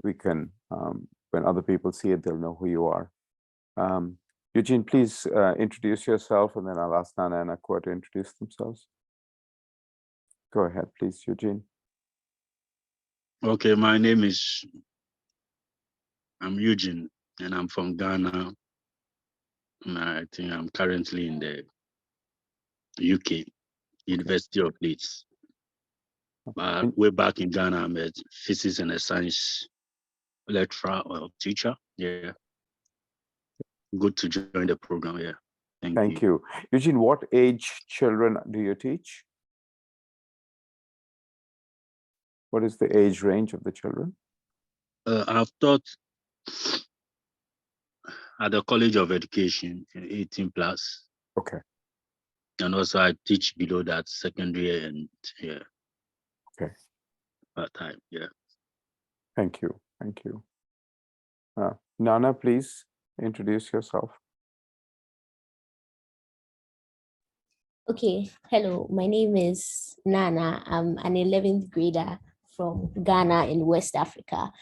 we can, when other people see it, they'll know who you are. Eugene, please introduce yourself, and then I'll ask Nana and Akua to introduce themselves. Go ahead, please, Eugene. Okay, my name is, I'm Eugene, and I'm from Ghana. And I think I'm currently in the UK, University of Leeds. But way back in Ghana, I'm a physics and a science lecturer or teacher. Yeah. Good to join the program. Yeah. Thank you. Eugene, what age children do you teach? What is the age range of the children? I've taught at the College of Education, 18 plus. Okay. And also I teach below that secondary and yeah. Okay. Part-time, yeah. Thank you. Thank you. Nana, please introduce yourself. Okay, hello, my name is Nana. I'm an 11th grader from Ghana in West Africa.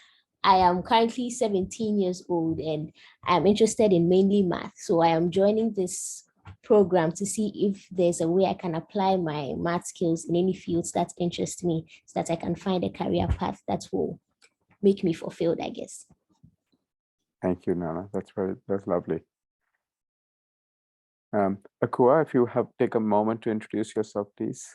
I am currently 17 years old and I'm interested in mainly math. So I am joining this program to see if there's a way I can apply my math skills in any fields that interest me so that I can find a career path that will make me fulfilled, I guess. Thank you, Nana. That's lovely. Akua, if you take a moment to introduce yourself, please.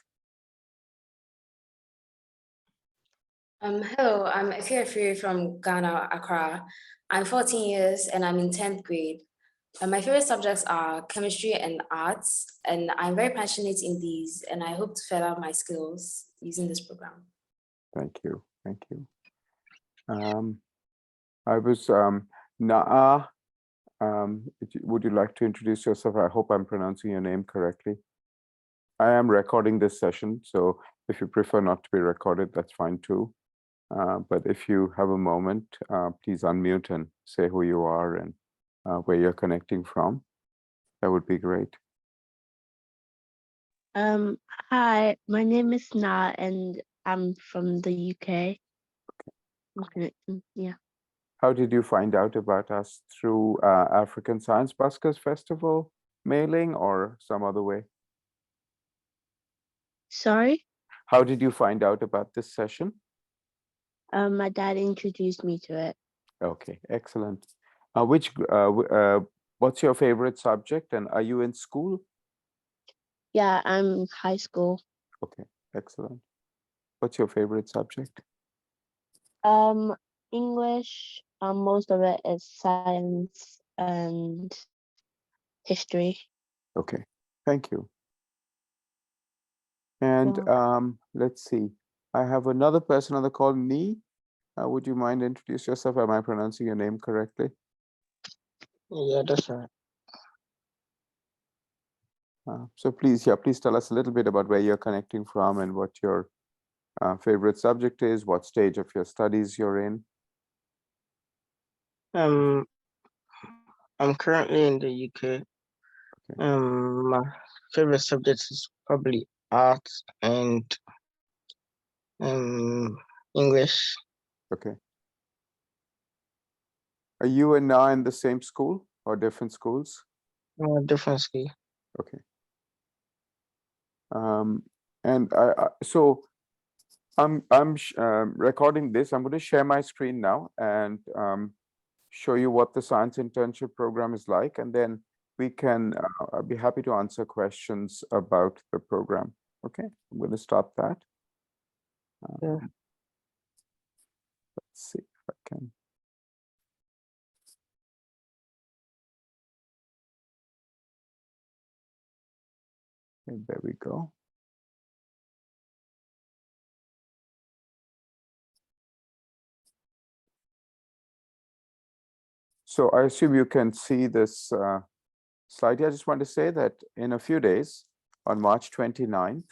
Hello, I'm Efiri from Ghana, Accra. I'm 14 years and I'm in 10th grade. My favorite subjects are chemistry and arts, and I'm very passionate in these, and I hope to further my skills using this program. Thank you. Thank you. I was Naa. Would you like to introduce yourself? I hope I'm pronouncing your name correctly. I am recording this session, so if you prefer not to be recorded, that's fine too. But if you have a moment, please unmute and say who you are and where you're connecting from. That would be great. Hi, my name is Na, and I'm from the UK. Okay. Yeah. How did you find out about us? Through African Science Buskers Festival mailing or some other way? Sorry? How did you find out about this session? My dad introduced me to it. Okay, excellent. What's your favorite subject, and are you in school? Yeah, I'm in high school. Okay, excellent. What's your favorite subject? English. Most of it is science and history. Okay, thank you. And let's see. I have another person on the call, Nee. Would you mind introduce yourself? Am I pronouncing your name correctly? Yeah, that's right. So please tell us a little bit about where you're connecting from and what your favorite subject is, what stage of your studies you're in. I'm currently in the UK. Okay. My favorite subject is probably art and English. Okay. Are you and Na in the same school or different schools? Different school. Okay. And so I'm recording this. I'm going to share my screen now and show you what the science internship program is like, and then we can I'll be happy to answer questions about the program. Okay, I'm going to start that. Yeah. Let's see if I can. Okay, there we go. So I assume you can see this slide. I just want to say that in a few days, on March 29th,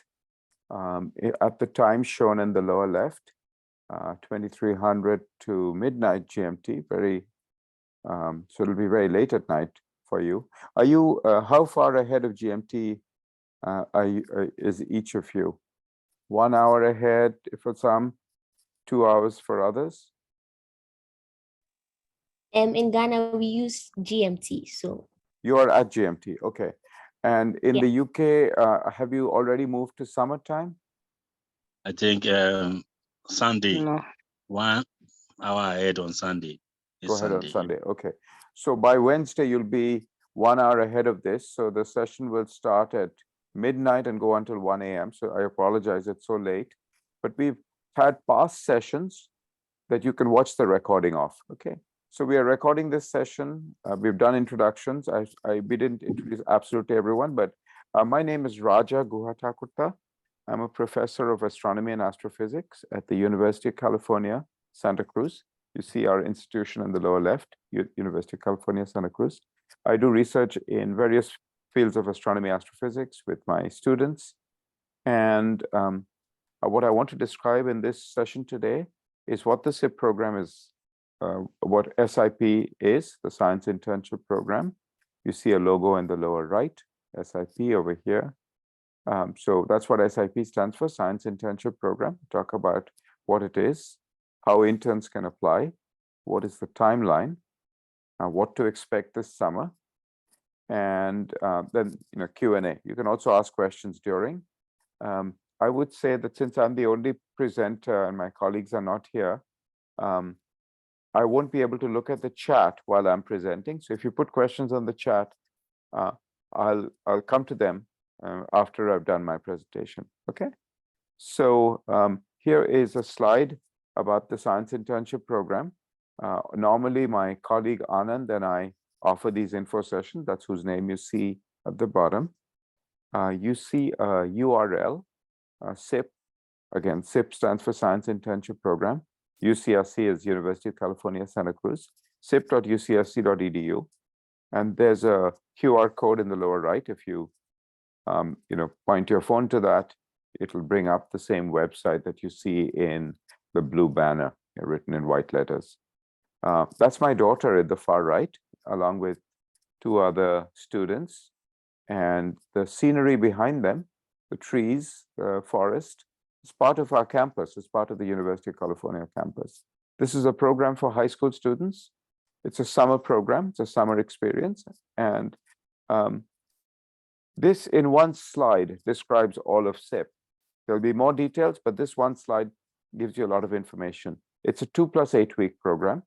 at the time shown in the lower left, 2300 to midnight GMT, so it'll be very late at night for you. Are you, how far ahead of GMT is each of you? 1 hour ahead for some, 2 hours for others? In Ghana, we use GMT. So You are at GMT, okay. And in Yeah. the UK, have you already moved to summertime? I think Sunday, No. 1 hour ahead on Sunday. It's Go ahead on Sunday. Sunday, okay. So by Wednesday, you'll be 1 hour ahead of this. So the session will start at midnight and go until 1 a.m. So I apologize, it's so late. But we've had past sessions that you can watch the recording of, okay? So we are recording this session. We've done introductions. We didn't introduce absolutely everyone, but my name is Raja Guhatakurta. I'm a professor of astronomy and astrophysics at the University of California, Santa Cruz. You see our institution in the lower left, University of California, Santa Cruz. I do research in various fields of astronomy, astrophysics with my students. And what I want to describe in this session today is what the SIP program is, what SIP is, the Science Internship Program. You see a logo in the lower right, SIP over here. So that's what SIP stands for, Science Internship Program. Talk about what it is, how interns can apply, what is the timeline, what to expect this summer, and then Q&A. You can also ask questions during. I would say that since I'm the only presenter and my colleagues are not here, I won't be able to look at the chat while I'm presenting. So if you put questions on the chat, I'll come to them after I've done my presentation, okay? So here is a slide about the Science Internship Program. Normally, my colleague Anand and I offer these info sessions. That's whose name you see at the bottom. You see a URL, SIP. Again, SIP stands for Science Internship Program. UCSC is University of California, Santa Cruz. sip.ucsc.edu. And there's a QR code in the lower right. If you point your phone to that, it'll bring up the same website that you see in the blue banner written in white letters. That's my daughter at the far right, along with 2 other students. And the scenery behind them, the trees, the forest, is part of our campus, it's part of the University of California campus. This is a program for high school students. It's a summer program, it's a summer experience. And this in one slide describes all of SIP. There'll be more details, but this one slide gives you a lot of information. It's a 2 + 8 week program.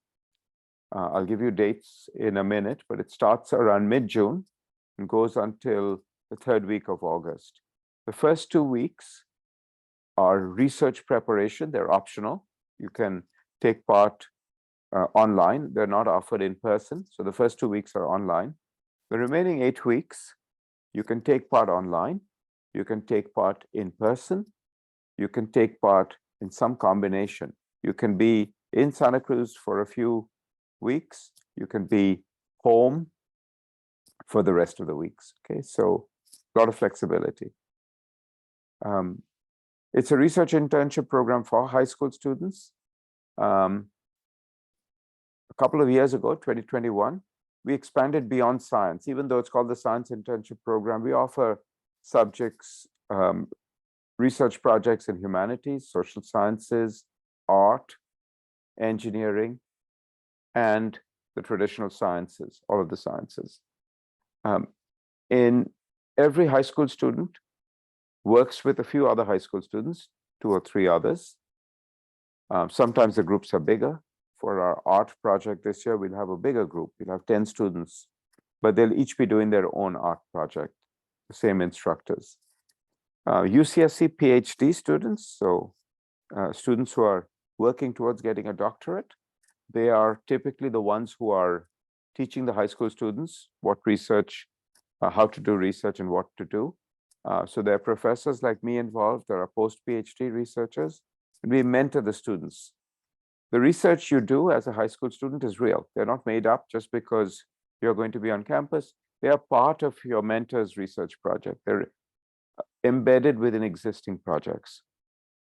I'll give you dates in a minute, but it starts around mid-June and goes until the 3rd week of August. The first 2 weeks are research preparation. They're optional. You can take part online. They're not offered in person. So the first 2 weeks are online. The remaining 8 weeks, you can take part online. You can take part in person. You can take part in some combination. You can be in Santa Cruz for a few weeks. You can be home for the rest of the weeks. Okay, so a lot of flexibility. It's a research internship program for high school students. A couple of years ago, 2021, we expanded beyond science. Even though it's called the Science Internship Program, we offer subjects, research projects in humanities, social sciences, art, engineering, and the traditional sciences, all of the sciences. In every high school student works with a few other high school students, 2 or 3 others. Sometimes the groups are bigger. For our art project this year, we'll have a bigger group. We'll have 10 students, but they'll each be doing their own art project, the same instructors. UCSC PhD students, so students who are working towards getting a doctorate, they are typically the ones who are teaching the high school students what research, how to do research and what to do. So there are professors like me involved, there are post-PhD researchers, and we mentor the students. The research you do as a high school student is real. They're not made up just because you're going to be on campus. They are part of your mentor's research project. They're embedded within existing projects.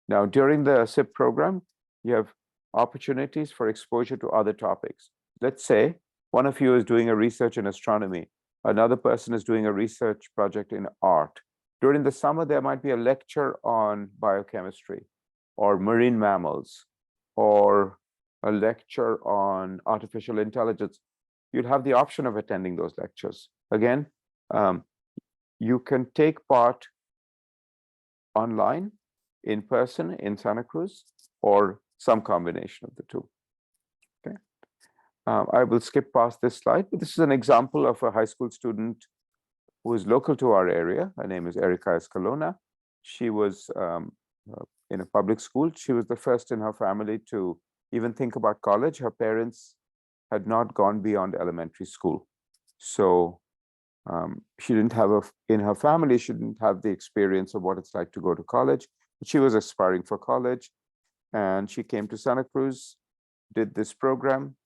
Now, during the SIP program, you have opportunities for exposure to other topics. Let's say one of you is doing a research in astronomy. Another person is doing a research project in art. During the summer, there might be a lecture on biochemistry or marine mammals or a lecture on artificial intelligence, you'd have the option of attending those lectures. Again, you can take part online, in person in Santa Cruz, or some combination of the two. Okay. I will skip past this slide, but this is an example of a high school student who is local to our area. Her name is Erica Escalona. She was in a public school. She was the first in her family to even think about college. Her parents had not gone beyond elementary school. So she didn't have in her family, she didn't have the experience of what it's like to go to college. But she was aspiring for college, and she came to Santa Cruz, did this program.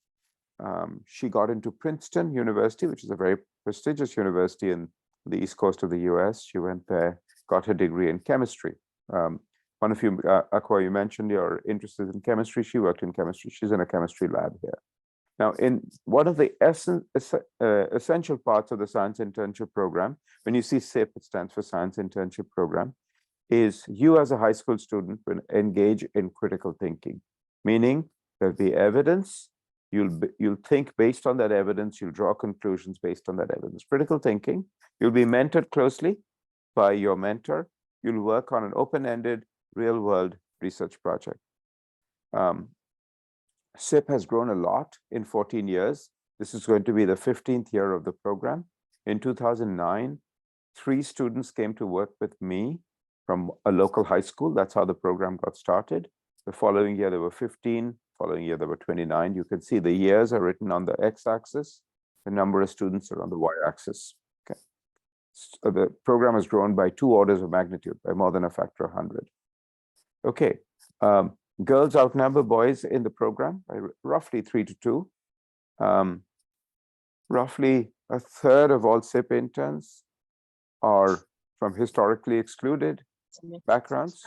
She got into Princeton University, which is a very prestigious university in the East Coast of the US. She went there, got her degree in chemistry. One of you, Aqua, you mentioned you're interested in chemistry. She worked in chemistry. She's in a chemistry lab here. Now, in one of the essential parts of the Science Internship Program, when you see SIP, it stands for Science Internship Program, is you as a high school student will engage in critical thinking, meaning there'll be evidence, you'll think based on that evidence, you'll draw conclusions based on that evidence. Critical thinking, you'll be mentored closely by your mentor, you'll work on an open-ended, real-world research project. SIP has grown a lot in 14 years. This is going to be the 15th year of the program. In 2009, 3 students came to work with me from a local high school. That's how the program got started. The following year, there were 15. Following year, there were 29. You can see the years are written on the x-axis. The number of students are on the y-axis. Okay. So the program has grown by 2 orders of magnitude, by more than a factor of 100. Okay. Girls outnumber boys in the program by roughly 3 to 2. Roughly a third of all SIP interns are from historically excluded backgrounds.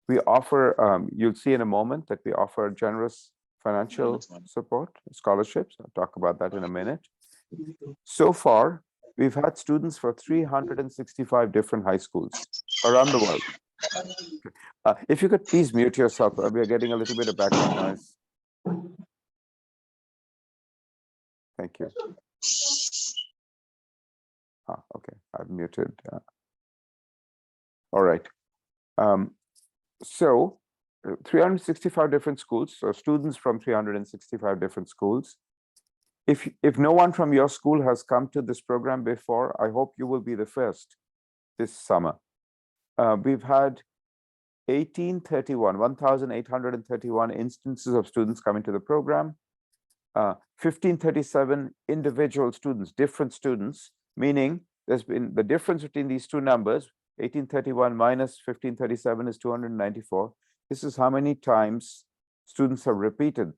We offer, you'll see in a moment that we offer generous financial support, scholarships. I'll talk about that in a minute. So far, we've had students for 365 different high schools around the world. If you could please mute yourself, we are getting a little bit of background noise. Thank you. Okay, I've muted. All right. So 365 different schools, so students from 365 different schools. If no one from your school has come to this program before, I hope you will be the first this summer. We've had 1,831 instances of students coming to the program. 1,537 individual students, different students, meaning there's been the difference between these two numbers, 1831 minus 1537 is 294. This is how many times students have repeated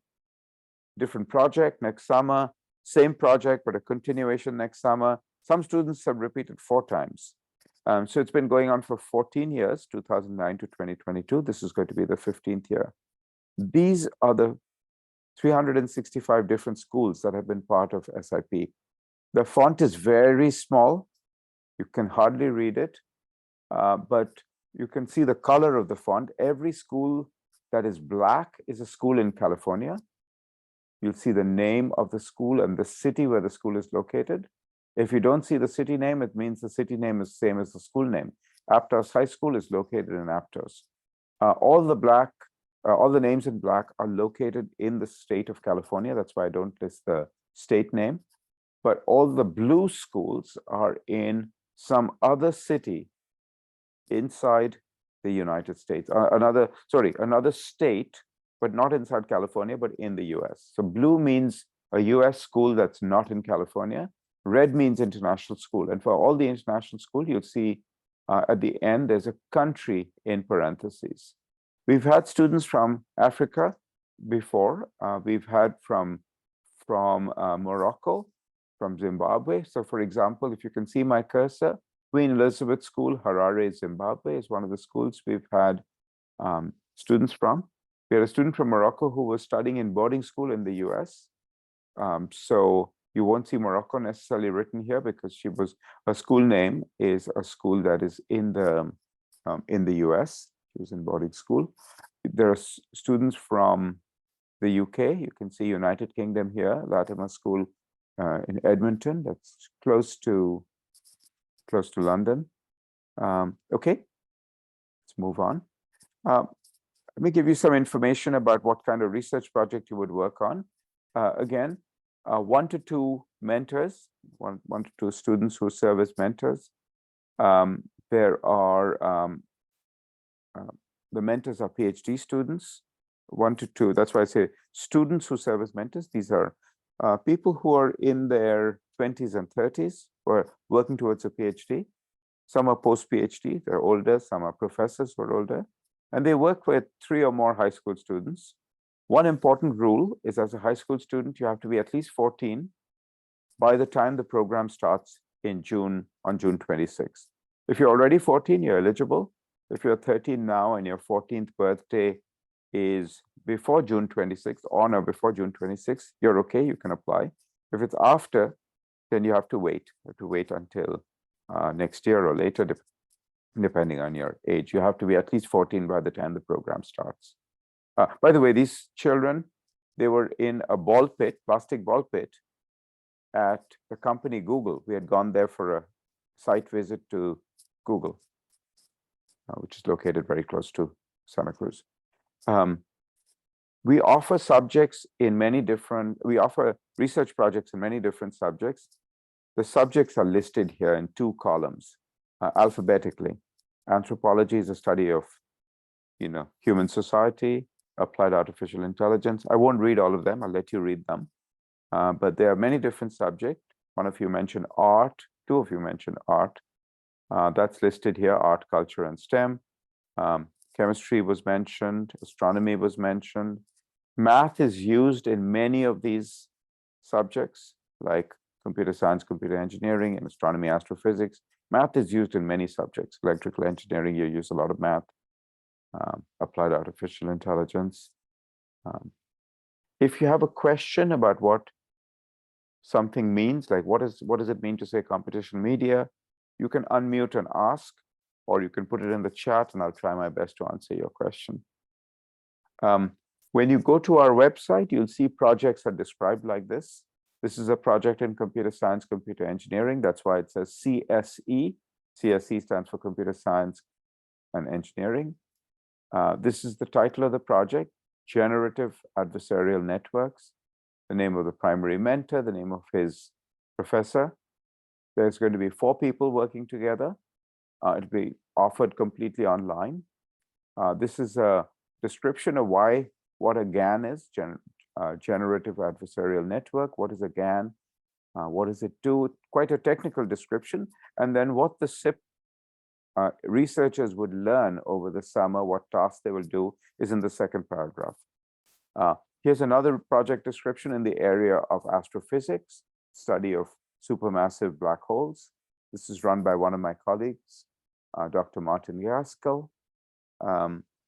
different project next summer, same project, but a continuation next summer. Some students have repeated 4 times. So it's been going on for 14 years, 2009 to 2022. This is going to be the 15th year. These are the 365 different schools that have been part of SIP. The font is very small. You can hardly read it, but you can see the color of the font. Every school that is black is a school in California. You'll see the name of the school and the city where the school is located. If you don't see the city name, it means the city name is the same as the school name. Aptos High School is located in Aptos. All the names in black are located in the state of California. That's why I don't list the state name. But all the blue schools are in some other city inside the United States. Another state, but not inside California, but in the US. So blue means a US school that's not in California. Red means international school. And for all the international school, you'll see at the end, there's a country in parentheses. We've had students from Africa before. We've had from Morocco, from Zimbabwe. So for example, if you can see my cursor, Queen Elizabeth School, Harare, Zimbabwe is one of the schools we've had students from. We had a student from Morocco who was studying in boarding school in the US. So you won't see Morocco necessarily written here because her school name is a school that is in the US. She was in boarding school. There are students from the UK. You can see United Kingdom here, Latimer School in Edmonton. That's close to London. Okay, let's move on. Let me give you some information about what kind of research project you would work on. Again, 1 to 2 mentors, one to 2 students who serve as mentors. There are the mentors are PhD students, 1 to 2. That's why I say students who serve as mentors. These are people who are in their 20s and 30s who are working towards a PhD. Some are post-PhD, they're older. Some are professors who are older. And they work with 3 or more high school students. One important rule is, as a high school student, you have to be at least 14 by the time the program starts in June, on June 26th. If you're already 14, you're eligible. If you're 13 now and your 14th birthday is before June 26th, on or before June 26th, you're okay, you can apply. If it's after, then you have to wait. You have to wait until next year or later, depending on your age. You have to be at least 14 by the time the program starts. By the way, these children, they were in a ball pit, plastic ball pit, at the company Google. We had gone there for a site visit to Google, which is located very close to Santa Cruz. We offer subjects in many different, we offer research projects in many different subjects. The subjects are listed here in 2 columns, alphabetically. Anthropology is a study of, human society. Applied artificial intelligence. I won't read all of them. I'll let you read them. But there are many different subjects. One of you mentioned art. 2 of you mentioned art. That's listed here, art, culture, and STEM. Chemistry was mentioned. Astronomy was mentioned. Math is used in many of these subjects, like computer science, computer engineering, and astronomy, astrophysics. Math is used in many subjects. Electrical engineering, you use a lot of math. Applied artificial intelligence. If you have a question about what something means, like what does it mean to say computational media, you can unmute and ask, or you can put it in the chat and I'll try my best to answer your question. When you go to our website, you'll see projects are described like this. This is a project in computer science, computer engineering. That's why it says CSE. CSE stands for computer science and engineering. This is the title of the project, Generative Adversarial Networks, the name of the primary mentor, the name of his professor. There's going to be 4 people working together. It'll be offered completely online. This is a description of what a GAN is, Generative Adversarial Network. What is a GAN? What does it do? Quite a technical description. And then what the SIP researchers would learn over the summer, what tasks they will do, is in the second paragraph. Here's another project description in the area of astrophysics, study of supermassive black holes. This is run by one of my colleagues, Dr. Martin Gaskell.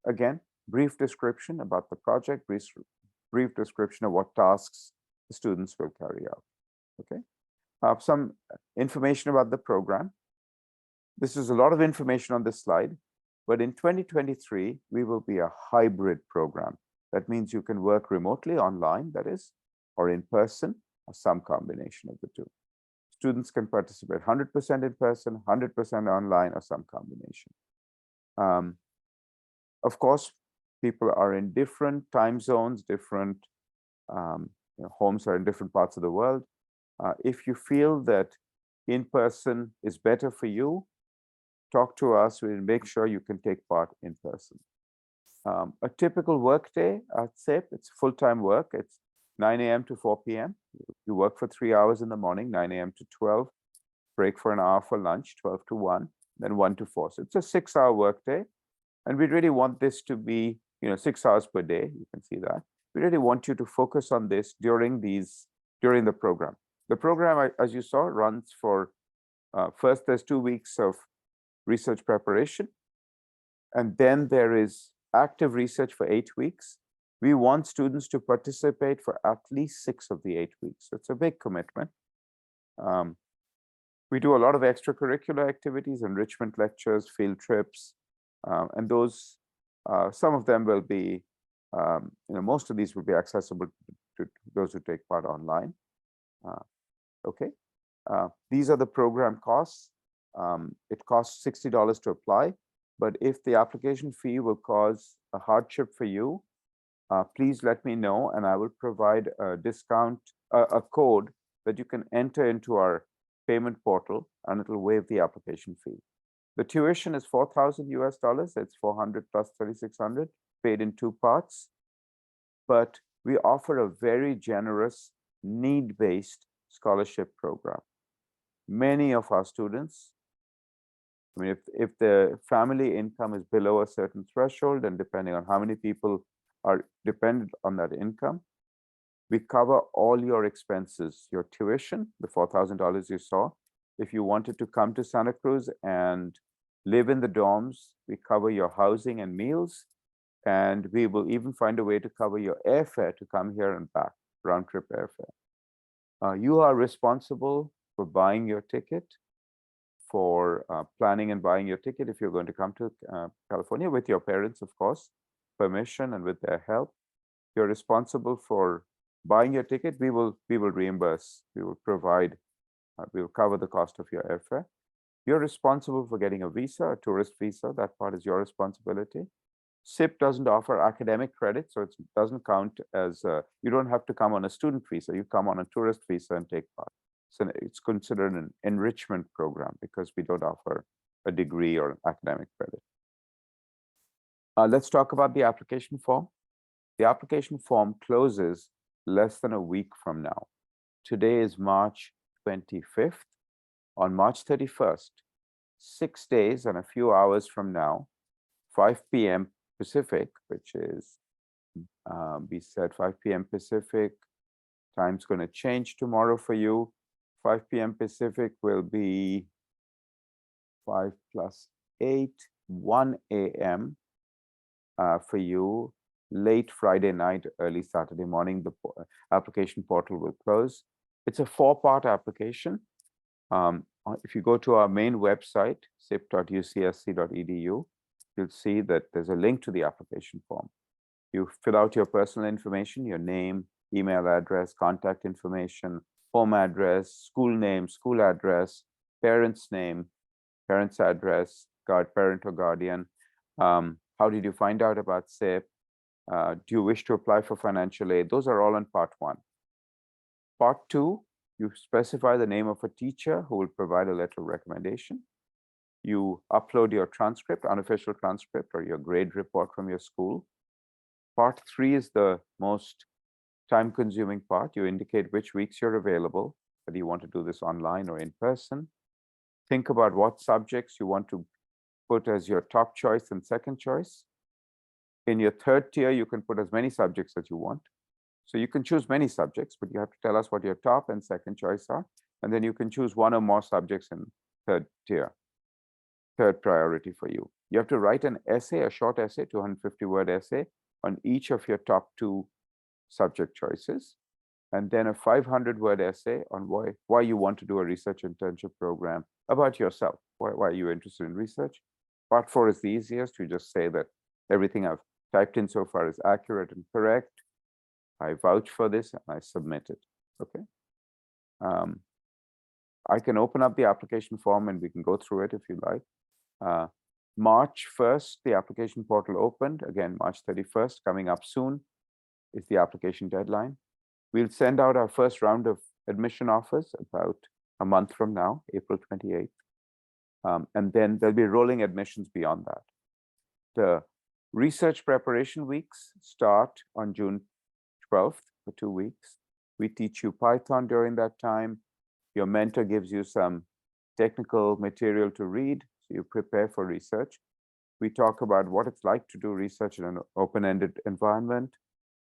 Again, brief description about the project, brief description of what tasks the students will carry out. Okay, some information about the program. This is a lot of information on this slide, but in 2023, we will be a hybrid program. That means you can work remotely, online, that is, or in person, or some combination of the 2. Students can participate 100% in person, 100% online, or some combination. Of course, people are in different time zones, different homes are in different parts of the world. If you feel that in person is better for you, talk to us. We'll make sure you can take part in person. A typical work day at SIP, it's full-time work. It's 9 a.m. to 4 p.m. You work for 3 hours in the morning, 9 a.m. to 12, break for an hour for lunch, 12 to 1, then 1 to 4. So it's a 6-hour work day. And we really want this to be, 6 hours per day. You can see that. We really want you to focus on this during the program. The program, as you saw, runs for, first there's 2 weeks of research preparation. And then there is active research for 8 weeks. We want students to participate for at least 6 of the 8 weeks. So it's a big commitment. We do a lot of extracurricular activities, enrichment lectures, field trips, and those Some of them will be, most of these will be accessible to those who take part online. Okay, these are the program costs. It costs $60 to apply, but if the application fee will cause a hardship for you, please let me know and I will provide a discount, a code that you can enter into our payment portal and it'll waive the application fee. The tuition is $4,000 US. It's 400 plus 3,600 paid in 2 parts, but we offer a very generous need-based scholarship program. Many of our students, I mean, if the family income is below a certain threshold, and depending on how many people are dependent on that income, we cover all your expenses, your tuition, the $4,000 you saw. If you wanted to come to Santa Cruz and live in the dorms, we cover your housing and meals, and we will even find a way to cover your airfare to come here and back, round trip airfare. You are responsible for buying your ticket, for planning and buying your ticket if you're going to come to California with your parents, of course, permission and with their help. You're responsible for buying your ticket. We will reimburse, we will provide, we will cover the cost of your airfare. You're responsible for getting a visa, a tourist visa. That part is your responsibility. SIP doesn't offer academic credit, so it doesn't count as, you don't have to come on a student visa. You come on a tourist visa and take part. So it's considered an enrichment program because we don't offer a degree or academic credit. Let's talk about the application form. The application form closes less than a week from now. Today is March 25th. On March 31st, 6 days and a few hours from now, 5 p.m. Pacific, which is, we said 5 p.m. Pacific, time's going to change tomorrow for you. 5 p.m. Pacific will be 5 plus 8, 1 a.m. For you. Late Friday night, early Saturday morning, the application portal will close. It's a 4-part application. If you go to our main website, sip.ucsc.edu, you'll see that there's a link to the application form. You fill out your personal information, your name, email address, contact information, home address, school name, school address, parent's name, parent's address, parent or guardian. How did you find out about SIP? Do you wish to apply for financial aid? Those are all in part 1. Part 2, you specify the name of a teacher who will provide a letter of recommendation. You upload your transcript, unofficial transcript, or your grade report from your school. Part 3 is the most time-consuming part. You indicate which weeks you're available, whether you want to do this online or in person. Think about what subjects you want to put as your top choice and second choice. In your 3rd tier, you can put as many subjects as you want. So you can choose many subjects, but you have to tell us what your top and second choice are. And then you can choose 1 or more subjects in 3rd tier, 3rd priority for you. You have to write an essay, a short essay, 250-word essay on each of your top 2 subject choices. And then a 500-word essay on why you want to do a research internship program, about yourself. Why are you interested in research? Part 4 is the easiest. You just say that everything I've typed in so far is accurate and correct. I vouch for this and I submit it. Okay. I can open up the application form and we can go through it if you like. March 1st, the application portal opened. Again, March 31st, coming up soon, is the application deadline. We'll send out our first round of admission offers about a month from now, April 28th. And then there'll be rolling admissions beyond that. The research preparation weeks start on June 12th for 2 weeks. We teach you Python during that time. Your mentor gives you some technical material to read, so you prepare for research. We talk about what it's like to do research in an open-ended environment.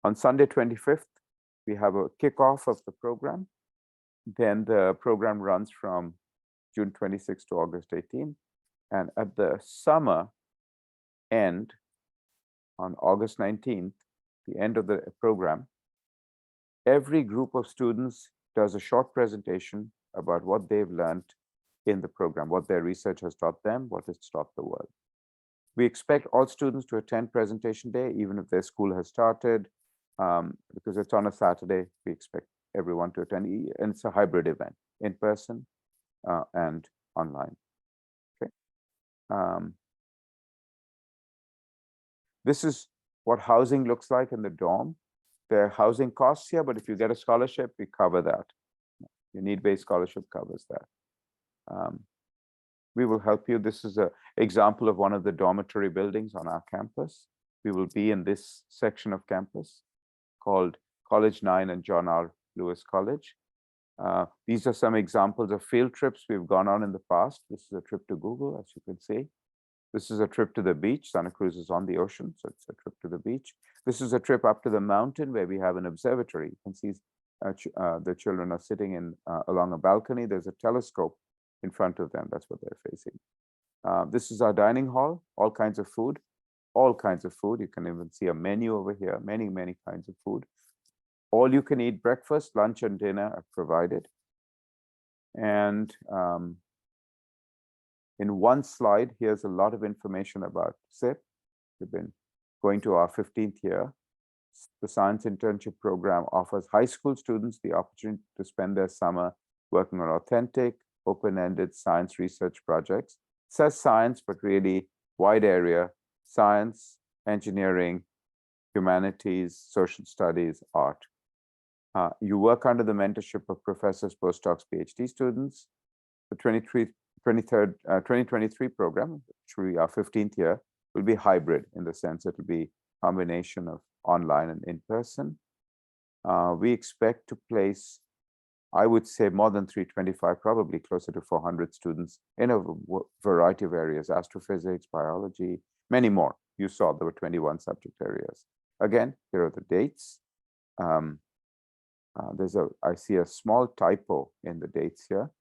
On Sunday 25th, we have a kickoff of the program. Then the program runs from June 26th to August 18th. And at the summer end, on August 19th, the end of the program, every group of students does a short presentation about what they've learned in the program, what their research has taught them, what it's taught the world. We expect all students to attend presentation day, even if their school has started, because it's on a Saturday. We expect everyone to attend, and it's a hybrid event, in person and online. Okay. This is what housing looks like in the dorm. There are housing costs here, but if you get a scholarship, we cover that. Your need-based scholarship covers that. We will help you. This is an example of one of the dormitory buildings on our campus. We will be in this section of campus called College 9 and John R. Lewis College. These are some examples of field trips we've gone on in the past. This is a trip to Google, as you can see. This is a trip to the beach. Santa Cruz is on the ocean, so it's a trip to the beach. This is a trip up to the mountain where we have an observatory. You can see the children are sitting in along a balcony. There's a telescope in front of them. That's what they're facing. This is our dining hall, all kinds of food. All kinds of food. You can even see a menu over here, many, many kinds of food. All you can eat breakfast, lunch, and dinner are provided. And in one slide, here's a lot of information about SIP. We've been going to our 15th year. The Science Internship Program offers high school students the opportunity to spend their summer working on authentic, open-ended science research projects. It says science, but really wide area: science, engineering, humanities, social studies, art. You work under the mentorship of professors, postdocs, PhD students. The 2023 program, which will be our 15th year, will be hybrid in the sense it will be a combination of online and in person. We expect to place, I would say, more than 325, probably closer to 400 students in a variety of areas: astrophysics, biology, many more. You saw there were 21 subject areas. Again, here are the dates. I see a small typo in the dates here.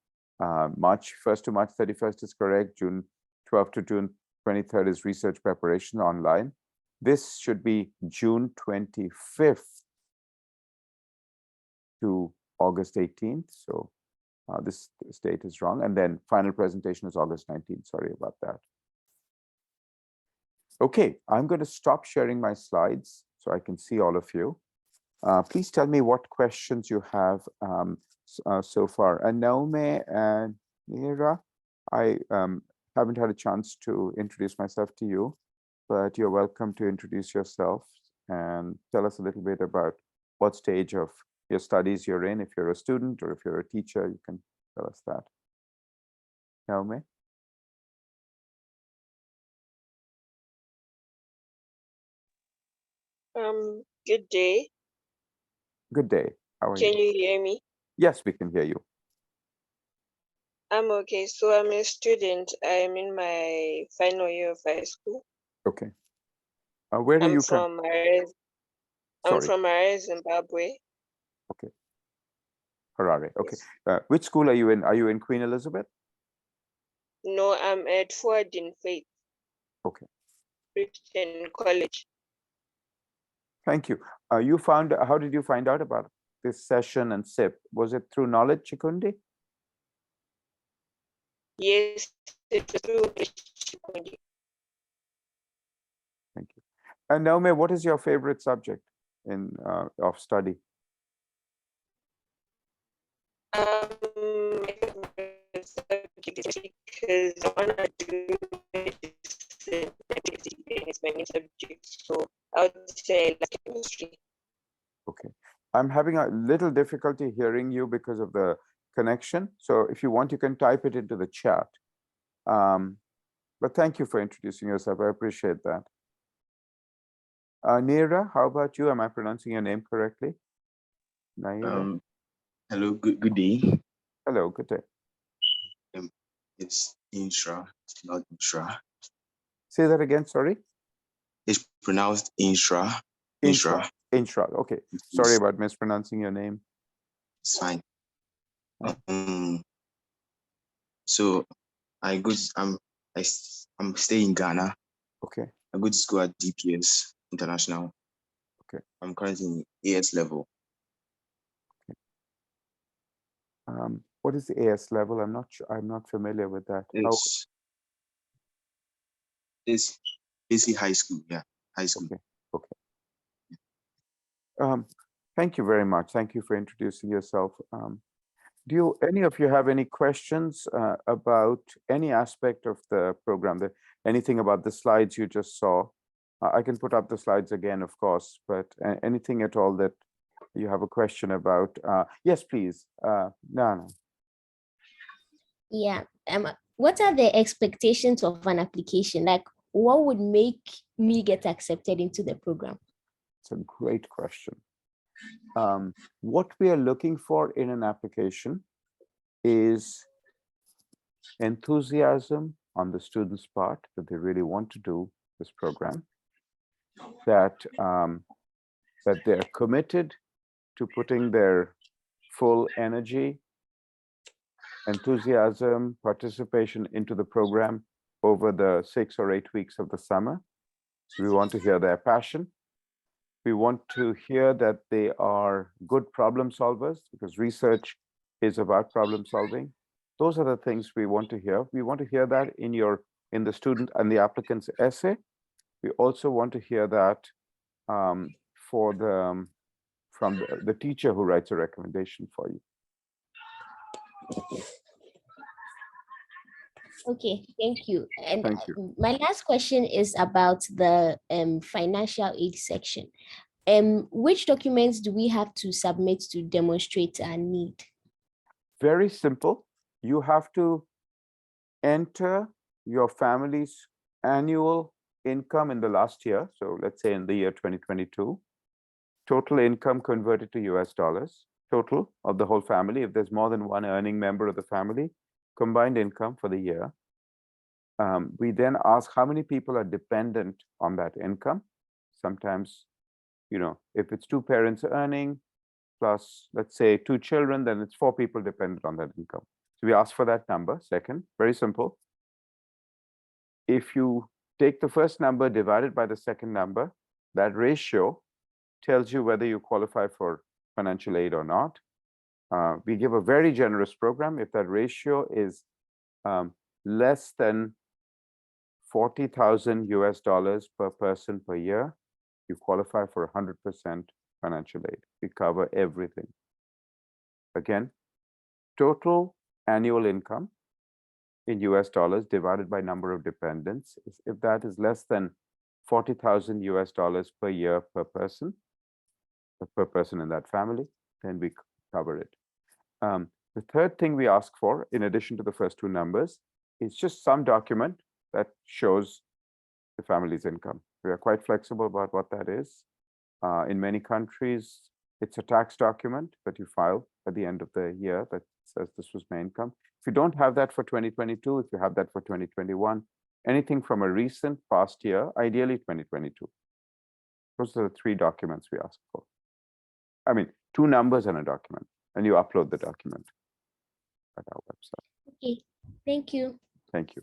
March 1st to March 31st is correct. June 12th to June 23rd is research preparation online. This should be June 25th to August 18th. So this date is wrong. And then final presentation is August 19th. Sorry about that. Okay, I'm going to stop sharing my slides so I can see all of you. Please tell me what questions you have so far. And Naomi and Neera, I haven't had a chance to introduce myself to you, but you're welcome to introduce yourself and tell us a little bit about what stage of your studies you're in. If you're a student or if you're a teacher, you can tell us that. Naomi? Good day. Good day. How are you? Can you hear me? Yes, we can hear you. I'm okay. So I'm a student. I'm in my final year of high school. Okay. Where do I'm you from Harare. I'm Sorry, from Harare, Zimbabwe. okay. Harare. Okay. Yes. Which school are you in? Are you in Queen Elizabeth? No, I'm at Forward in Faith Okay. Christian College. Thank you. How did you find out about this session and SIP? Was it through Knowledge Chikundi? Yes, it was through Chikundi. Thank you. And Naomi, what is your favorite subject in of study? My favorite subject is because I want to do medicine. Medicine is my main subject, so I would say I like chemistry. Okay. I'm having a little difficulty hearing you because of the connection. So if you want, you can type it into the chat. But thank you for introducing yourself. I appreciate that. Neera, how about you? Am I pronouncing your name correctly? Naira? Hello, good day. Hello, good day. It's Inshra, not Inshra. Say that again, sorry. It's pronounced Inshra. Inshra. Inshra. Okay. Sorry about mispronouncing your name. It's fine. So I'm staying in Ghana. Okay. I go to school at DPS International. Okay. I'm currently in AS level. What is the AS level? I'm not sure. I'm not familiar with that. It's AC High School. Yeah, high school. Okay. Thank you very much. Thank you for introducing yourself. Do any of you have any questions about any aspect of the program? Anything about the slides you just saw? I can put up the slides again, of course, but anything at all that you have a question about? Yes, please. No. Yeah. What are the expectations of an application? Like, what would make me get accepted into the program? It's a great question. What we are looking for in an application is enthusiasm on the student's part that they really want to do this program, that they're committed to putting their full energy, enthusiasm, participation into the program over the 6 or 8 weeks of the summer. We want to hear their passion. We want to hear that they are good problem solvers, because research is about problem solving. Those are the things we want to hear. We want to hear that in the student and the applicant's essay. We also want to hear that from the teacher who writes a recommendation for you. Okay, thank you. And Thank you. my last question is about the financial aid section. Which documents do we have to submit to demonstrate our need? Very simple. You have to enter your family's annual income in the last year. So let's say in the year 2022, total income converted to US dollars, total of the whole family. If there's more than one earning member of the family, combined income for the year. We then ask how many people are dependent on that income. Sometimes, if it's 2 parents earning plus, let's say, 2 children, then it's 4 people dependent on that income. So we ask for that number. Second, very simple. If you take the first number divided by the second number, that ratio tells you whether you qualify for financial aid or not. We give a very generous program. If that ratio is less than 40,000 US dollars per person per year, you qualify for 100% financial aid. We cover everything. Again, total annual income in US dollars divided by number of dependents. If that is less than 40,000 US dollars per year per person in that family, then we cover it. The third thing we ask for, in addition to the first 2 numbers, is just some document that shows the family's income. We are quite flexible about what that is. In many countries, it's a tax document that you file at the end of the year that says this was my income. If you don't have that for 2022, if you have that for 2021, anything from a recent past year, ideally 2022. Those are the 3 documents we ask for. I mean, 2 numbers and a document, and you upload the document at our website. Okay, thank you. Thank you.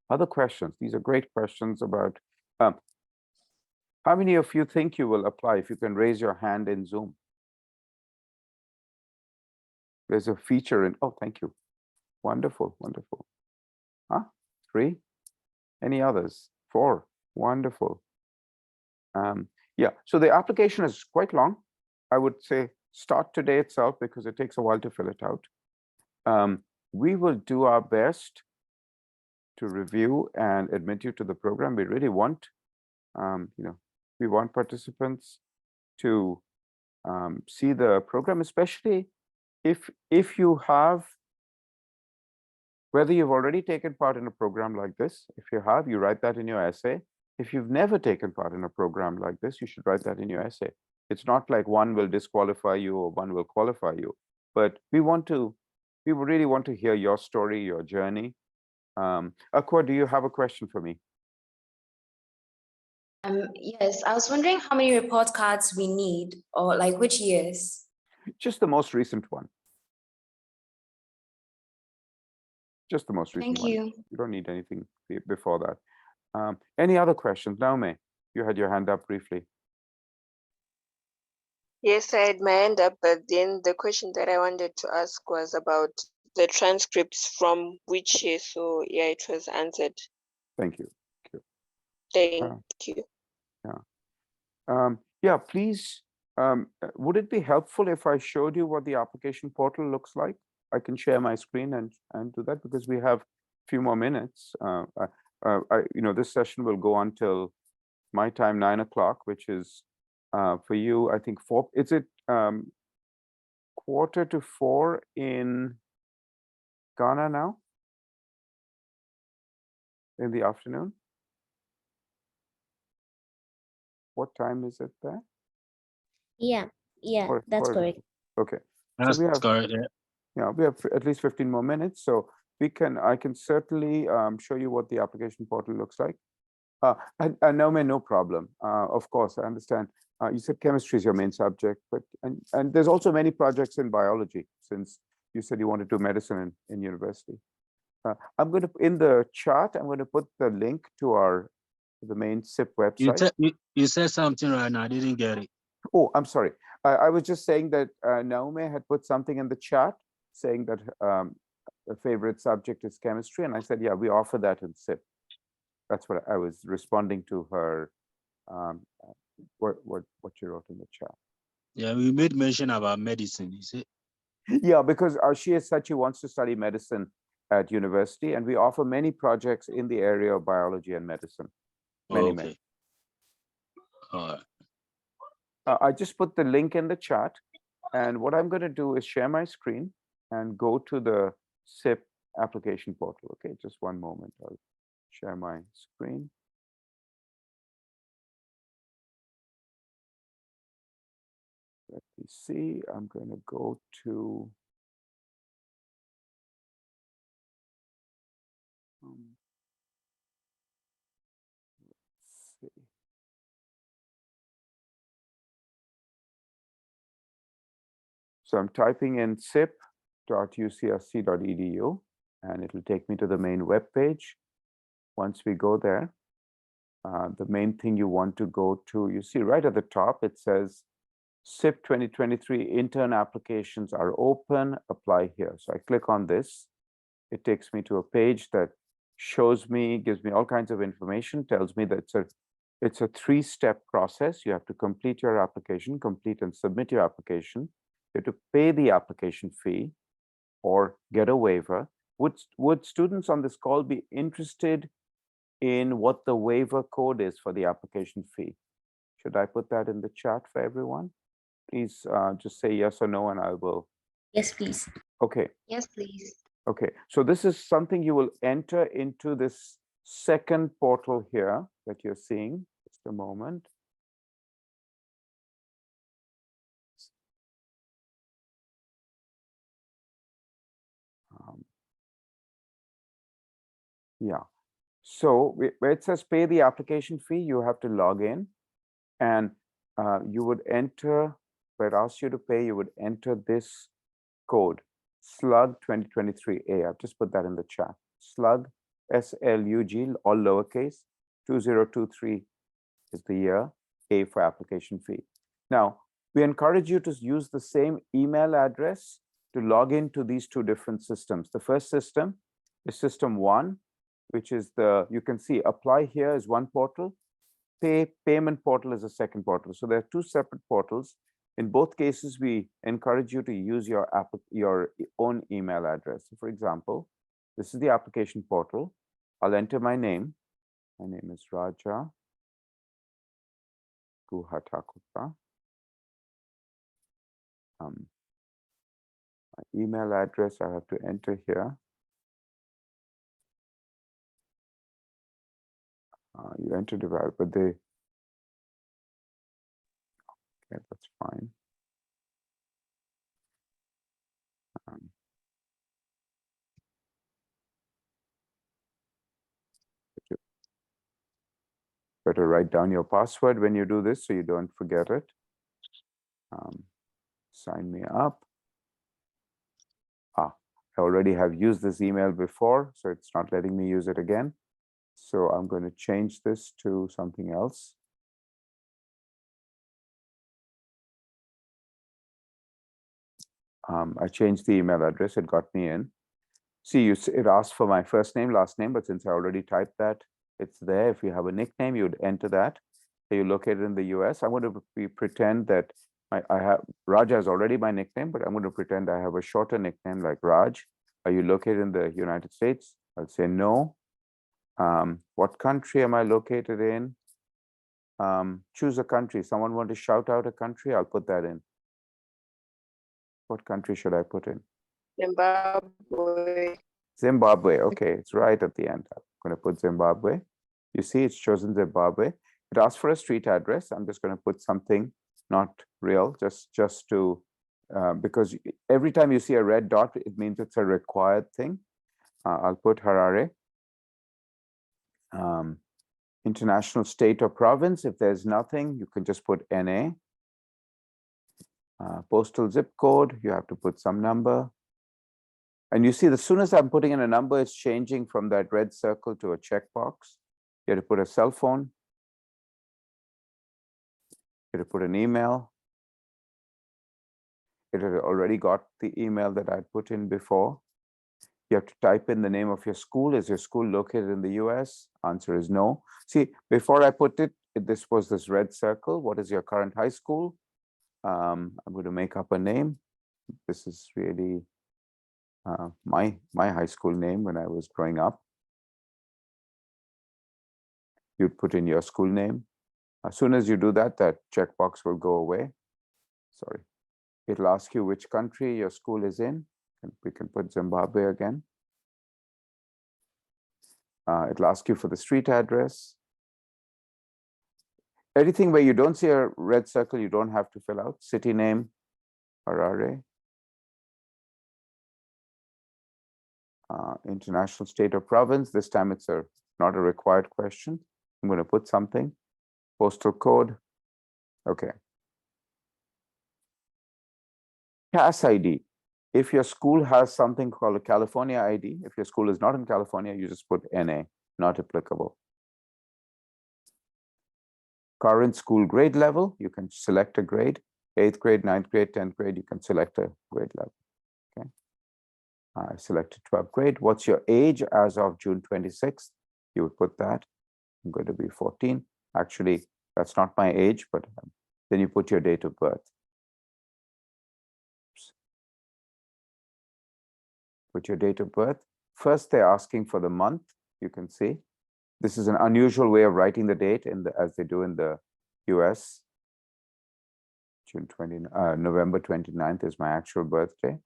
Other questions? These are great questions about how many of you think you will apply? If you can raise your hand in Zoom. There's a feature in, oh, thank you. Wonderful, wonderful. 3? Any others? 4? Wonderful. Yeah, so the application is quite long. I would say start today itself because it takes a while to fill it out. We will do our best to review and admit you to the program. We really want, we want participants to see the program, especially if you have, whether you've already taken part in a program like this. If you have, you write that in your essay. If you've never taken part in a program like this, you should write that in your essay. It's not like one will disqualify you or one will qualify you, but we really want to hear your story, your journey. Akwa, do you have a question for me? Yes, I was wondering how many report cards we need, or like which years? Just the most recent one. Just the most recent Thank one. you. You don't need anything before that. Any other questions? Naomi, you had your hand up briefly. Yes, I had my hand up, but then the question that I wanted to ask was about the transcripts from which year. So yeah, it was answered. Thank you. Thank you. Thank you. Yeah, please, would it be helpful if I showed you what the application portal looks like? I can share my screen and do that because we have a few more minutes. This session will go on till my time, 9 o'clock, which is for you, I think 4. Is it 3:45 in Ghana now? In the afternoon? What time is it there? Yeah, that's Or is it- correct. Okay. That's we have correct. Yeah. Yeah, we have at least 15 more minutes, so I can certainly show you what the application portal looks like. Naomi, no problem. Of course, I understand. You said chemistry is your main subject, but and there's also many projects in biology, since you said you want to do medicine in university. I'm going to, in the chat, I'm going to put the link to the main SIP website. You said something right now. I didn't get it. Oh, I'm sorry. I was just saying that Naomi had put something in the chat saying that the favorite subject is chemistry. And I said, yeah, we offer that in SIP. That's what I was responding to her, what you wrote in the chat. Yeah, we made mention about medicine. You see? Yeah, because she has said she wants to study medicine at university, and we offer many projects in the area of biology and medicine. Many. All right. I just put the link in the chat, and what I'm going to do is share my screen and go to the SIP application portal. Okay, just one moment. I'll share my screen. Let me see. I'm going to go to let's see. So I'm typing in sip.ucsc.edu, and it'll take me to the main web page. Once we go there, the main thing you want to go to, you see right at the top, it says SIP 2023 intern applications are open, apply here. So I click on this. It takes me to a page that shows me, gives me all kinds of information, tells me that it's a 3-step process. You have to complete your application, complete and submit your application. You have to pay the application fee or get a waiver. Would students on this call be interested in what the waiver code is for the application fee? Should I put that in the chat for everyone? Please just say yes or no, and I will. Yes, please. Okay. Yes, please. Okay, so this is something you will enter into this second portal here that you're seeing. Just a moment. Yeah, so where it says pay the application fee, you have to log in, and you would enter, where it asks you to pay, you would enter this code, SLUG 2023A. I've just put that in the chat. SLUG, SLUG, all lowercase, 2023 is the year, A for application fee. Now, we encourage you to use the same email address to log into these two different systems. The first system is system 1, which is you can see apply here is one portal, payment portal is a second portal. So there are two separate portals. In both cases, we encourage you to use your own email address. So for example, this is the application portal. I'll enter my name. My name is Raja Guhatakuta. My email address I have to enter here. You entered it, but okay, that's fine. Better write down your password when you do this so you don't forget it. Sign me up. I already have used this email before, so it's not letting me use it again. So I'm going to change this to something else. I changed the email address, it got me in. See, it asked for my first name, last name, but since I already typed that, It's there. If you have a nickname, you'd enter that. Are you located in the US? I'm going to pretend that I have Raj is already my nickname, but I'm going to pretend I have a shorter nickname like Raj. Are you located in the United States? I'll say no. What country am I located in? Choose a country. Someone want to shout out a country? I'll put that in. What country should I put in? Zimbabwe. Zimbabwe. Okay, it's right at the end. I'm going to put Zimbabwe. You see, it's chosen Zimbabwe. It asks for a street address. I'm just going to put something not real, just to, because every time you see a red dot, it means it's a required thing. I'll put Harare. International state or province. If there's nothing, you can just put NA. Postal zip code, you have to put some number. And you see, as soon as I'm putting in a number, it's changing from that red circle to a checkbox. You have to put a cell phone. You have to put an email. It had already got the email that I'd put in before. You have to type in the name of your school. Is your school located in the US? Answer is no. See, before I put it, this was this red circle. What is your current high school? I'm going to make up a name. This is really my high school name when I was growing up. You'd put in your school name. As soon as you do that, that checkbox will go away. Sorry. It'll ask you which country your school is in. And we can put Zimbabwe again. It'll ask you for the street address. Anything where you don't see a red circle, you don't have to fill out. City name, Harare. International state or province. This time it's not a required question. I'm going to put something. Postal code. Okay. CAS ID. If your school has something called a California ID, if your school is not in California, you just put NA, not applicable. Current school grade level, you can select a grade. 8th grade, 9th grade, 10th grade, you can select a grade level. Okay. I selected 12th grade. What's your age as of June 26th? You would put that. I'm going to be 14. Actually, that's not my age, but then you put your date of birth. Put your date of birth. First, they're asking for the month. You can see this is an unusual way of writing the date as they do in the US. November 29th is my actual birthday.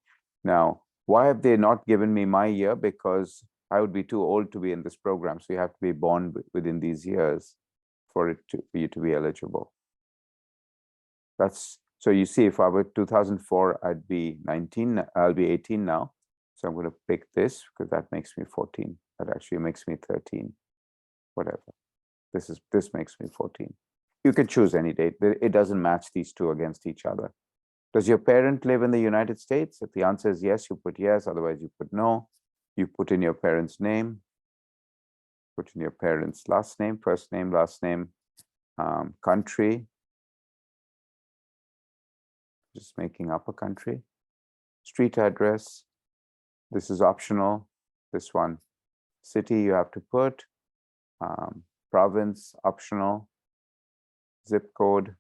Now, why have they not given me my year? Because I would be too old to be in this program. So you have to be born within these years for you to be eligible. So you see, if I were 2004, I'd be 19. I'll be 18 now. So I'm going to pick this because that makes me 14. That actually makes me 13. Whatever. This makes me 14. You can choose any date. It doesn't match these two against each other. Does your parent live in the United States? If the answer is yes, you put yes. Otherwise, you put no. You put in your parent's name. Put in your parent's last name, first name, last name, country. Just making up a country. Street address. This is optional. This one, city you have to put. Province, optional. Zip code.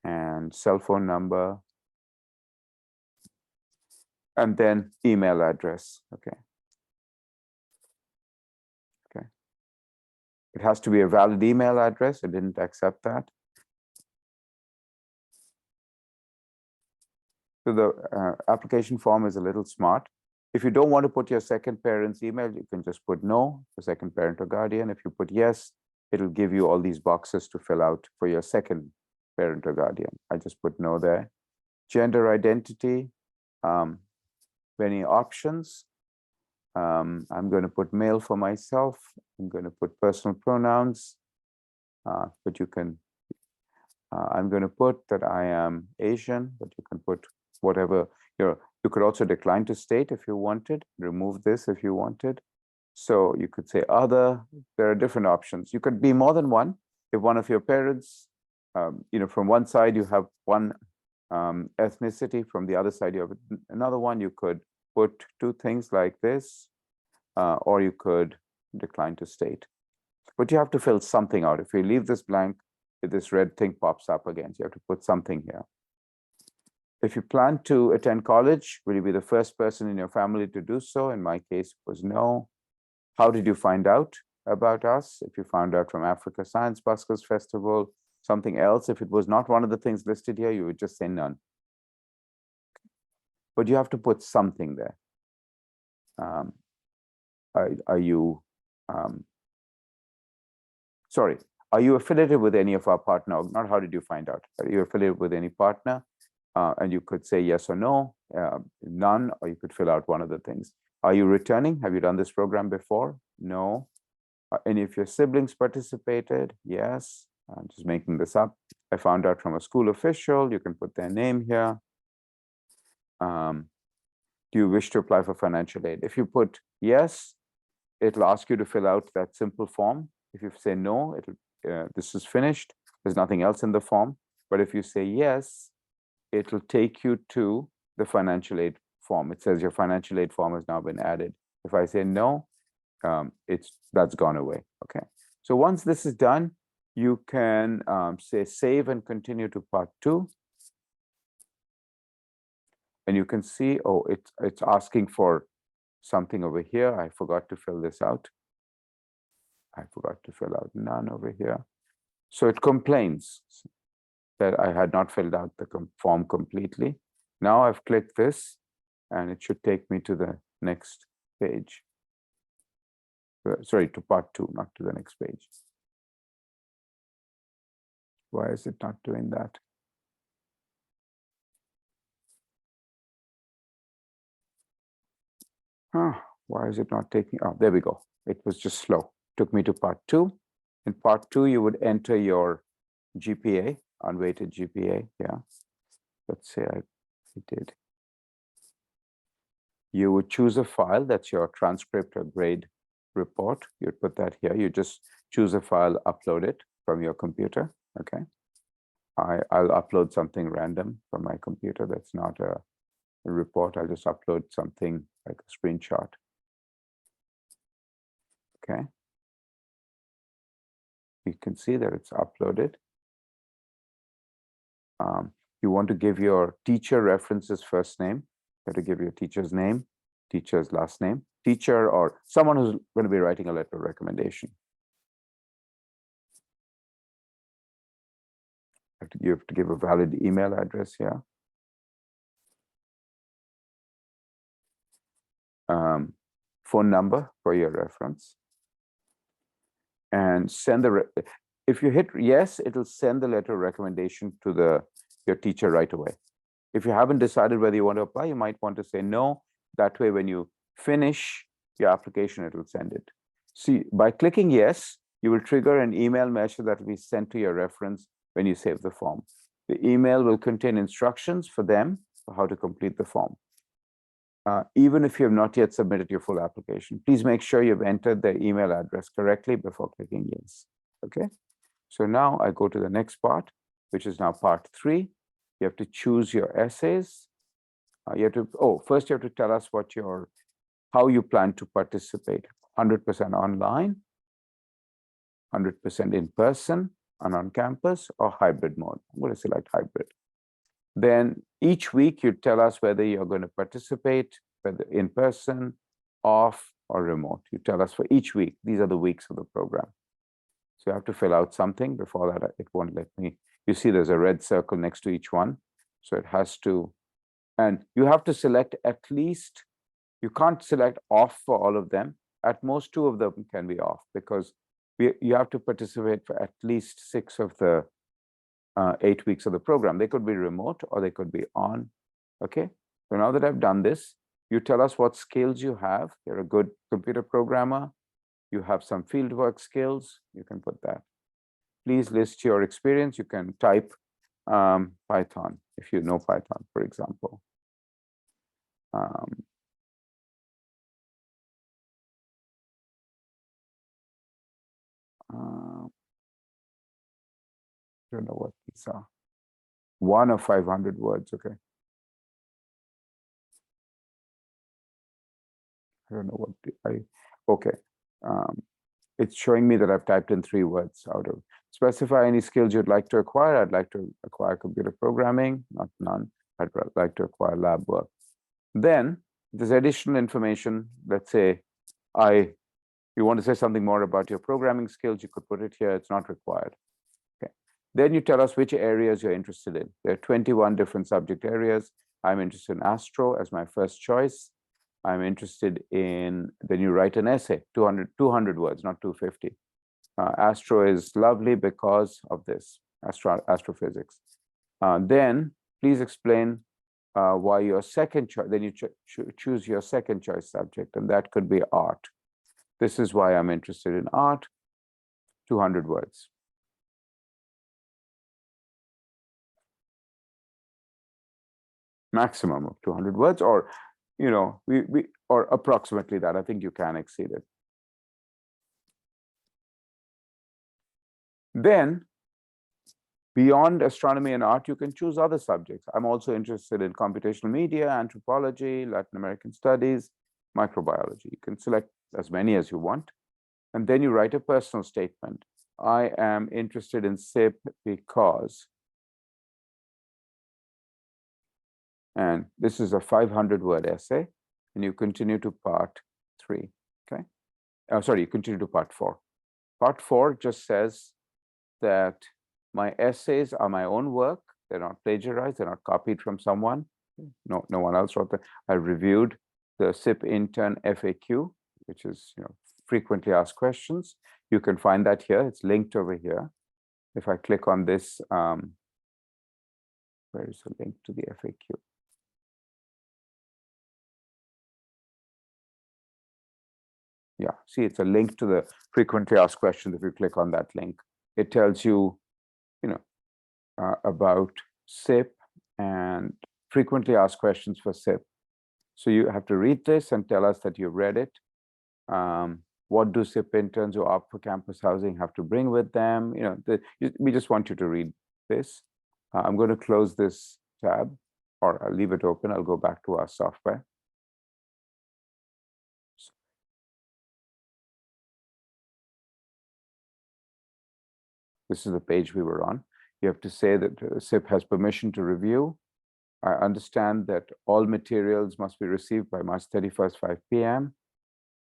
And cell phone number. And then email address. Okay. Okay. It has to be a valid email address. I didn't accept that. So the application form is a little smart. If you don't want to put your second parent's email, you can just put no, the second parent or guardian. If you put yes, it'll give you all these boxes to fill out for your second parent or guardian. I just put no there. Gender identity, many options. I'm going to put male for myself. I'm going to put personal pronouns, but you can, I'm going to put that I am Asian, but you can put whatever you could also decline to state if you wanted, remove this if you wanted. So you could say other, there are different options. You could be more than one. If one of your parents, from one side you have one ethnicity, from the other side you have another one, you could put two things like this, or you could decline to state. But you have to fill something out. If you leave this blank, this red thing pops up again. So you have to put something here. If you plan to attend college, will you be the first person in your family to do so? In my case, it was no. How did you find out about us? If you found out from Africa Science Buskers Festival, something else, if it was not one of the things listed here, you would just say none. But you have to put something there. Are you affiliated with any of our partner? Not how did you find out? Are you affiliated with any partner? And you could say yes or no, none, or you could fill out one of the things. Are you returning? Have you done this program before? No. Any of your siblings participated? Yes. I'm just making this up. I found out from a school official. You can put their name here. Do you wish to apply for financial aid? If you put yes, it'll ask you to fill out that simple form. If you say no, this is finished. There's nothing else in the form. But if you say yes, it'll take you to the financial aid form. It says your financial aid form has now been added. If I say no, that's gone away. Okay. So once this is done, you can say save and continue to part 2. And you can see, oh, it's asking for something over here. I forgot to fill this out. I forgot to fill out none over here. So it complains that I had not filled out the form completely. Now I've clicked this and it should take me to the next page. Sorry, to part 2, not to the next page. Why is it not doing that? Why is it not taking? Oh, there we go. It was just slow. Took me to part 2. In part 2, you would enter your GPA, unweighted GPA. Yeah. Let's say I did. You would choose a file that's your transcript or grade report. You'd put that here. You just choose a file, upload it from your computer. Okay. I'll upload something random from my computer that's not a report. I'll just upload something like a screenshot. Okay. You can see that it's uploaded. You want to give your teacher references first name. You have to give your teacher's name, teacher's last name, teacher or someone who's going to be writing a letter of recommendation. You have to give a valid email address here. Phone number for your reference. And send if you hit yes, it'll send the letter of recommendation to your teacher right away. If you haven't decided whether you want to apply, you might want to say no. That way, when you finish your application, it will send it. See, by clicking yes, you will trigger an email message that will be sent to your reference when you save the form. The email will contain instructions for them for how to complete the form. Even if you have not yet submitted your full application, please make sure you've entered the email address correctly before clicking yes. Okay. So now I go to the next part, which is now part 3. You have to choose your essays. First you have to tell us how you plan to participate. 100% online, 100% in person and on campus, or hybrid mode. I'm going to select hybrid. Then each week you tell us whether you're going to participate, whether in person, off, or remote. You tell us for each week. These are the weeks of the program. So you have to fill out something. Before that, it won't let me. You see there's a red circle next to each one. So it has to, and you have to select at least, you can't select off for all of them. At most 2 of them can be off because you have to participate for at least 6 of the 8 weeks of the program. They could be remote or they could be on. Okay. So now that I've done this, you tell us what skills you have. You're a good computer programmer. You have some fieldwork skills. You can put that. Please list your experience. You can type Python if you know Python, for example. I don't know what these are. 1 of 500 words, okay. I don't know what okay. it's showing me that I've typed in 3 words out of. Specify any skills you'd like to acquire. I'd like to acquire computer programming, not none. I'd like to acquire lab work. Then there's additional information. Let's say you want to say something more about your programming skills, you could put it here. It's not required. Okay. Then you tell us which areas you're interested in. There are 21 different subject areas. I'm interested in astro as my first choice. I'm interested in, then you write an essay, 200 words, not 250. Astro is lovely because of this, astrophysics. Then please explain why your second choice, then you choose your second choice subject, and that could be art. This is why I'm interested in art, 200 words. Maximum of 200 words, or or approximately that. I think you can exceed it. Then beyond astronomy and art, you can choose other subjects. I'm also interested in computational media, anthropology, Latin American studies, microbiology. You can select as many as you want. And then you write a personal statement. I am interested in SIP because, and this is a 500-word essay, and you continue to part 3, okay? Sorry, you continue to part 4. Part 4 just says that my essays are my own work. They're not plagiarized. They're not copied from someone. No one else wrote them. I reviewed the SIP intern FAQ, which is frequently asked questions. You can find that here. It's linked over here. If I click on this, where is the link to the FAQ? Yeah, see, it's a link to the frequently asked questions. If you click on that link, it tells you, about SIP and frequently asked questions for SIP. So you have to read this and tell us that you've read it. What do SIP interns who opt for campus housing have to bring with them? We just want you to read this. I'm going to close this tab, or I'll leave it open. I'll go back to our software. This is the page we were on. You have to say that SIP has permission to review. I understand that all materials must be received by March 31st, 5 p.m.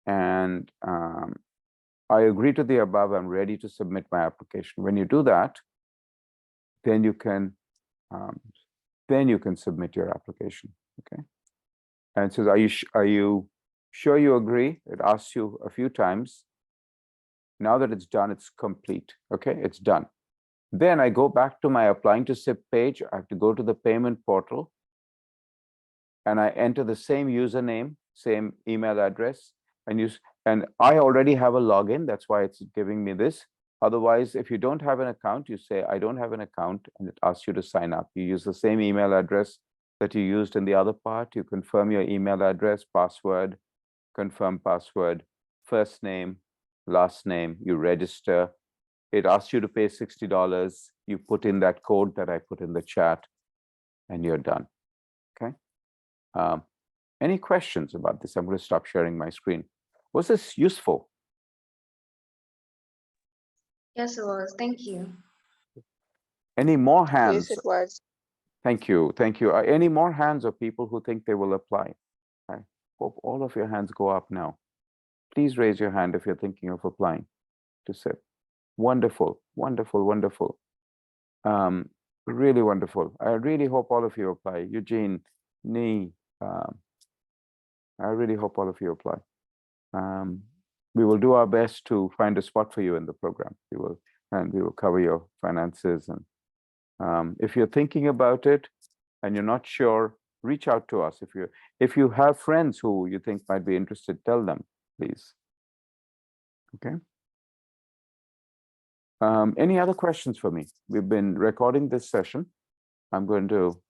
And I agree to the above. I'm ready to submit my application. When you do that, then you can submit your application. Okay. And it says, are you sure you agree? It asks you a few times. Now that it's done, it's complete. Okay, it's done. Then I go back to my applying to SIP page. I have to go to the payment portal, and I enter the same username, same email address, and I already have a login. That's why it's giving me this. Otherwise, if you don't have an account, you say, I don't have an account, and it asks you to sign up. You use the same email address that you used in the other part. You confirm your email address, password, confirm password, first name, last name, you register. It asks you to pay $60. You put in that code that I put in the chat, and you're done. Okay. Any questions about this? I'm going to stop sharing my screen. Was this useful? Yes, it was. Thank you. Any more hands? Yes, it was. Thank you. Thank you. Any more hands of people who think they will apply? I hope all of your hands go up now. Please raise your hand if you're thinking of applying to SIP. Wonderful, wonderful, wonderful. Really wonderful. I really hope all of you apply. Eugene, Nee, I really hope all of you apply. We will do our best to find a spot for you in the program. We will cover your finances. And if you're thinking about it and you're not sure, reach out to us. If you have friends who you think might be interested, tell them, please. Okay. Any other questions for me? We've been recording this session. I'm going to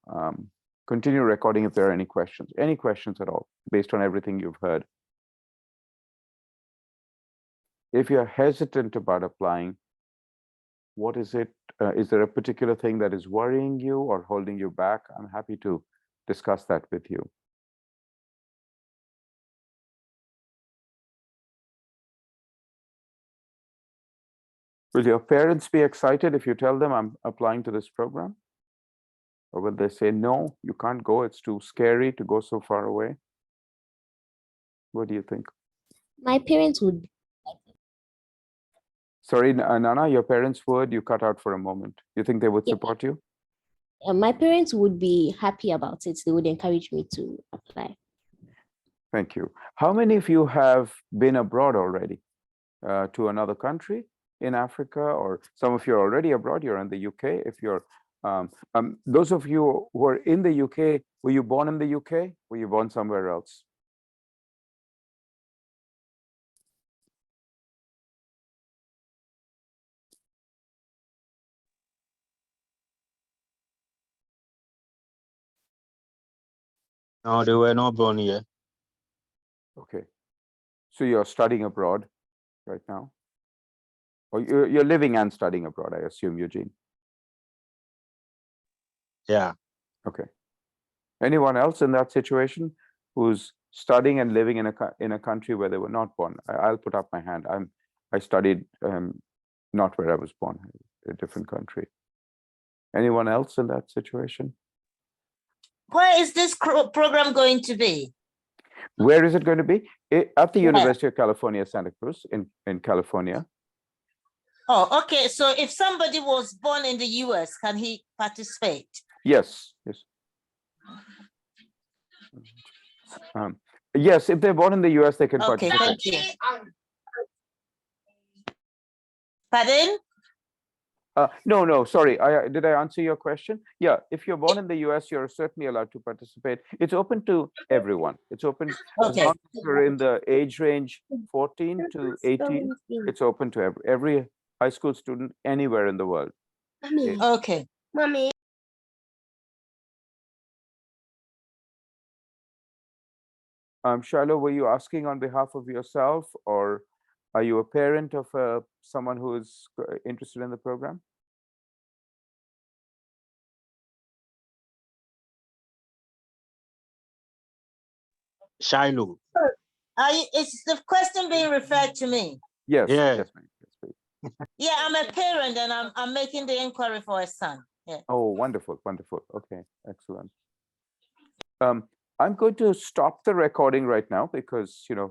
continue recording if there are any questions at all, based on everything you've heard. If you're hesitant about applying, what is it? Is there a particular thing that is worrying you or holding you back? I'm happy to discuss that with you. Will your parents be excited if you tell them I'm applying to this program? Or will they say, no, you can't go, it's too scary to go so far away? What do you think? My parents would. Sorry, Nana, your parents would, you cut out for a moment. You think they would Yeah. support you? My parents would be happy about it. They would encourage me to apply. Thank you. How many of you have been abroad already to another country in Africa, or some of you are already abroad, you're in the UK. If you're, those of you who are in the UK, were you born in the UK? Were you born somewhere else? No, they were not born here. Okay. So you're studying abroad right now? Or you're living and studying abroad, I assume, Eugene? Yeah. Okay. Anyone else in that situation who's studying and living in a country where they were not born? I'll put up my hand. I studied not where I was born, a different country. Anyone else in that situation? Where is this program going to be? Where is it going to be? At the Yeah. University of California, Santa Cruz in California. Oh, okay. So if somebody was born in the US, can he participate? Yes, yes. Yes, if they're born in the US, they can Okay, participate. thank you. Pardon? No, sorry. Did I answer your question? Yeah, if you're born in the US, you're certainly allowed to participate. It's open to everyone. It's open as Okay. long as you're in the age range 14 to 18. It's open to every high school student anywhere in the world. Okay. Mommy. Shiloh, were you asking on behalf of yourself, or are you a parent of someone who is interested in the program? Shiloh. Is the question being referred to me? Yes, Yeah. yes, ma'am. Yes, please. Yeah, I'm a parent and I'm making the inquiry for a son. Yeah. Oh, wonderful, wonderful. Okay, excellent. I'm going to stop the recording right now because,